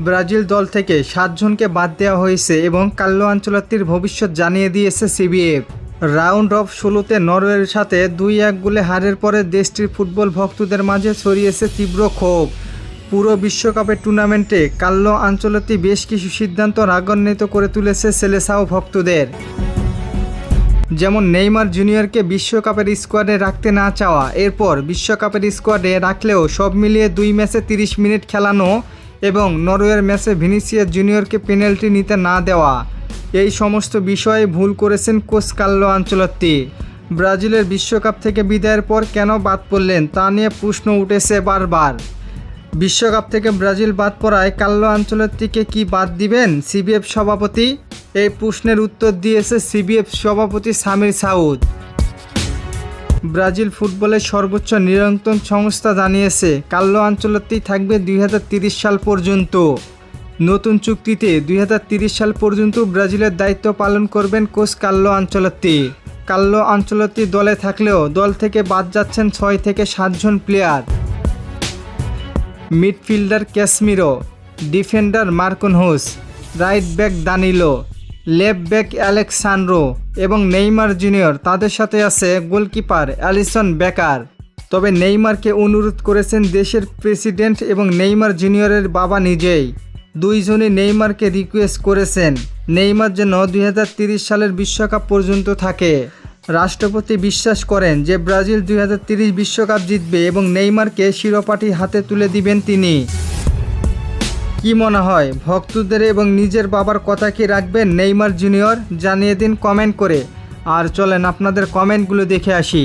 Brazil দল থেকে 7 জনকে বাদ দেওয়া হয়েছে এবং কার্লো আনচেলত্তির ভবিষ্যৎ জানিয়ে দিয়েছে সিবিএফ। রাউন্ড অফ 16তে নরওয়ের সাথে 2-1 গোলে হারের পরে দেশটির ফুটবল ভক্তদের মাঝে ছড়িয়েছে তীব্র ক্ষোভ। পুরো বিশ্বকাপের টুর্নামেন্টে কার্লো আনচেলত্তি বেশ কিছু সিদ্ধান্ত রাগান্বিত করে তুলেছে সেলেসাও ভক্তদের। যেমন নেইমার জুনিয়রকে বিশ্বকাপের স্কোয়াডে রাখতে না চাওয়া, এরপর বিশ্বকাপের স্কোয়াডে রাখলেও সব মিলিয়ে 2 ম্যাচে 30 মিনিট খেলানো এবং নরওয়ের ম্যাচে ভিনিসিয়াস জুনিয়রকে পেনাল্টি নিতে না দেওয়া, এই সমস্ত বিষয়ে ভুল করেছেন কোচ কার্লো আনচেলত্তি। ব্রাজিলের বিশ্বকাপ থেকে বিদায়ের পর কেন বাদ পড়লেন তা নিয়ে প্রশ্ন উঠেছে বারবার। বিশ্বকাপ থেকে ব্রাজিল বাদ পড়ায় কার্লো আনচেলত্তিকে কি বাদ দিবেন সিবিএফ সভাপতি? এই প্রশ্নের উত্তর দিয়েছে সিবিএফ সভাপতি সামির সাউদ। ব্রাজিল ফুটবলের সর্বোচ্চ নিয়ন্ত্রণ সংস্থা জানিয়েছে কার্লো আনচেলত্তি থাকবে 2030 সাল পর্যন্ত। নতুন চুক্তিতে 2030 সাল পর্যন্ত ব্রাজিলের দায়িত্ব পালন করবেন coach Carlo Ancelotti. Carlo Ancelotti দলে থাকলেও দল থেকে বাদ যাচ্ছেন 6 থেকে 7 জন player. Midfielder Casemiro, defender Marquinhos, right back Danilo, left back Alex Sandro এবং নেইমার জুনিয়র, তাদের সাথে আছে গোলকিপার অ্যালিসন বেকার। তবে নেইমারকে অনুরোধ করেছেন দেশের প্রেসিডেন্ট এবং নেইমার জুনিয়রের বাবা নিজেই। দুইজনই নেইমারকে রিকোয়েস্ট করেছেন নেইমার যেন 2030 সালের বিশ্বকাপ পর্যন্ত থাকে। রাষ্ট্রপতি বিশ্বাস করেন যে ব্রাজিল 2030 বিশ্বকাপ জিতবে এবং নেইমারকে শিরোপাটি হাতে তুলে দিবেন তিনি। কি মনে হয় ভক্তদের এবং নিজের বাবার কথা কি রাখবেন নেইমার জুনিয়র? জানিয়ে দিন কমেন্ট করে। আর চলেন আপনাদের কমেন্টগুলো দেখে আসি।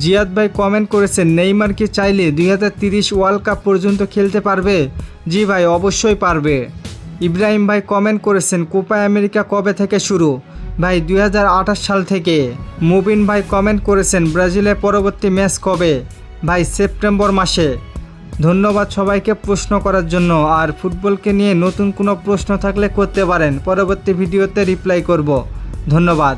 জিয়াদ ভাই কমেন্ট করেছেন নেইমার কি চাইলে 2030 ওয়ার্ল্ড কাপ পর্যন্ত খেলতে পারবে? জি ভাই, অবশ্যই পারবে। ইব্রাহিম ভাই কমেন্ট করেছেন কোপা আমেরিকা কবে থেকে শুরু? ভাই 2028 সাল থেকে। মুবিন ভাই কমেন্ট করেছেন ব্রাজিলের পরবর্তী ম্যাচ কবে? ভাই সেপ্টেম্বর মাসে। ধন্যবাদ সবাইকে প্রশ্ন করার জন্য। আর ফুটবলকে নিয়ে নতুন কোনো প্রশ্ন থাকলে করতে পারেন, পরবর্তী ভিডিওতে রিপ্লাই করব। ধন্যবাদ।